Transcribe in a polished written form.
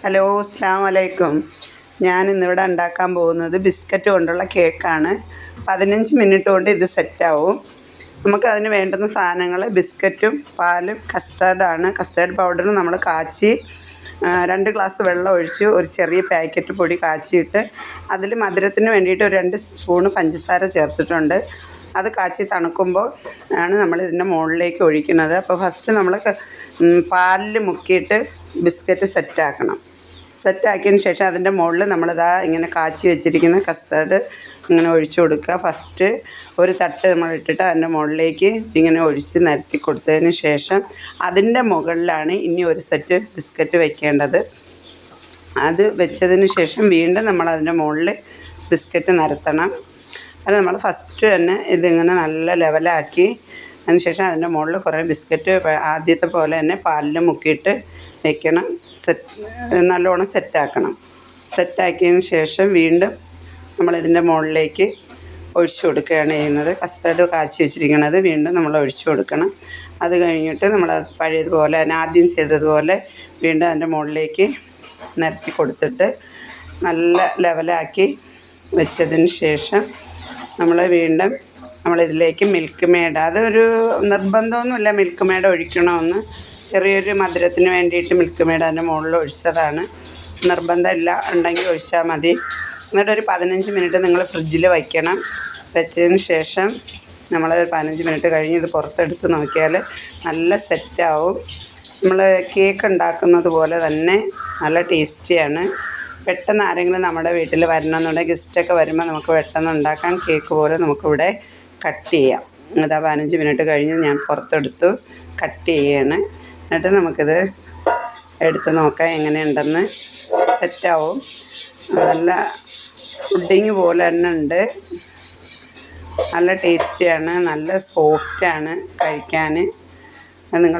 Hello, അസ്സലാമു അലൈക്കും. ഞാൻ ഇന്നിവിടെ ഉണ്ടാക്കാൻ പോകുന്നത് ബിസ്ക്കറ്റ് കൊണ്ടുള്ള കേക്കാണ്. 15 മിനിറ്റ് കൊണ്ട് ഇത് സെറ്റാവും. നമുക്കതിന് വേണ്ടുന്ന സാധനങ്ങൾ ബിസ്ക്കറ്റും പാലും കസ്റ്റാർഡാണ്. കസ്റ്റാർഡ് പൗഡർ നമ്മൾ കാച്ചി 2 ഗ്ലാസ് വെള്ളം ഒഴിച്ച് ഒരു ചെറിയ പാക്കറ്റ് പൊടി കാച്ചിയിട്ട് അതിൽ മധുരത്തിന് വേണ്ടിയിട്ട് ഒരു 2 സ്പൂണ് പഞ്ചസാര ചേർത്തിട്ടുണ്ട്. അത് കാച്ചി തണുക്കുമ്പോൾ ആണ് നമ്മൾ ഇതിൻ്റെ മുകളിലേക്ക് ഒഴിക്കുന്നത്. അപ്പോൾ ഫസ്റ്റ് നമ്മൾ പാലിൽ മുക്കിയിട്ട് ബിസ്ക്കറ്റ് സെറ്റാക്കിയതിന് ശേഷം അതിൻ്റെ മുകളിൽ നമ്മളിതാ ഇങ്ങനെ കാച്ചി വെച്ചിരിക്കുന്ന കസ്റ്റാർഡ് ഇങ്ങനെ ഒഴിച്ചു കൊടുക്കുക. ഫസ്റ്റ് ഒരു തട്ട് നമ്മൾ ഇട്ടിട്ട് അതിൻ്റെ മുകളിലേക്ക് ഇങ്ങനെ ഒഴിച്ച് നിരത്തി കൊടുത്തതിന് ശേഷം അതിൻ്റെ മുകളിലാണ് ഇനി ഒരു സെറ്റ് ബിസ്ക്കറ്റ് വെക്കേണ്ടത്. അത് വെച്ചതിന് ശേഷം വീണ്ടും നമ്മൾ അതിൻ്റെ മുകളിൽ ബിസ്ക്കറ്റ് നിരത്തണം. അത് നമ്മൾ ഫസ്റ്റ് തന്നെ ഇതിങ്ങനെ നല്ല ലെവലാക്കി അതിന് ശേഷം അതിൻ്റെ മുകളിൽ കുറേ ബിസ്ക്കറ്റ് ആദ്യത്തെ പോലെ തന്നെ പാലിൽ മുക്കിയിട്ട് വെക്കണം. നല്ലോണം സെറ്റാക്കിയതിന് ശേഷം വീണ്ടും നമ്മളിതിൻ്റെ മുകളിലേക്ക് ഒഴിച്ചു കൊടുക്കുകയാണ് ചെയ്യുന്നത്. കസ്റ്റാർഡ് കാച്ചി വെച്ചിരിക്കുന്നത് വീണ്ടും നമ്മൾ ഒഴിച്ചു കൊടുക്കണം. അത് കഴിഞ്ഞിട്ട് നമ്മൾ പഴയതുപോലെ തന്നെ ആദ്യം ചെയ്തതുപോലെ വീണ്ടും അതിൻ്റെ മുകളിലേക്ക് നിരത്തി കൊടുത്തിട്ട് നല്ല ലെവലാക്കി വെച്ചതിന് ശേഷം നമ്മൾ വീണ്ടും നമ്മളിതിലേക്ക് മിൽക്ക് മെയ്ഡ്, അതൊരു നിർബന്ധമൊന്നുമില്ല മിൽക്ക് മെയ്ഡ് ഒഴിക്കണമെന്ന്, ചെറിയൊരു മധുരത്തിന് വേണ്ടിയിട്ട് മിൽക്ക് മെയ്ഡ് അതിൻ്റെ മുകളിൽ ഒഴിച്ചതാണ്. നിർബന്ധമില്ല, ഉണ്ടെങ്കിൽ ഒഴിച്ചാൽ മതി. എന്നിട്ടൊരു 15 മിനിറ്റ് നിങ്ങൾ ഫ്രിഡ്ജിൽ വയ്ക്കണം. വെച്ചതിന് ശേഷം നമ്മൾ 15 മിനിറ്റ് കഴിഞ്ഞ് ഇത് പുറത്തെടുത്ത് നോക്കിയാൽ നല്ല സെറ്റാവും. നമ്മൾ കേക്ക് ഉണ്ടാക്കുന്നത് പോലെ തന്നെ നല്ല ടേസ്റ്റിയാണ്. പെട്ടെന്ന് ആരെങ്കിലും നമ്മുടെ വീട്ടിൽ വരണമെന്നുണ്ടെങ്കിൽ ഗസ്റ്റൊക്കെ വരുമ്പോൾ നമുക്ക് പെട്ടെന്ന് ഉണ്ടാക്കാൻ കേക്ക് പോലെ നമുക്കിവിടെ കട്ട് ചെയ്യാം. അതാ 15 മിനിറ്റ് കഴിഞ്ഞ് ഞാൻ പുറത്തെടുത്തു കട്ട് ചെയ്യാണ്. എന്നിട്ട് നമുക്കിത് എടുത്ത് നോക്കാം എങ്ങനെയുണ്ടെന്ന്. സെറ്റാവും. നല്ല പുഡിങ് പോലെ തന്നെ ഉണ്ട്. നല്ല ടേസ്റ്റിയാണ്, നല്ല സോഫ്റ്റാണ് കഴിക്കാൻ. നിങ്ങൾ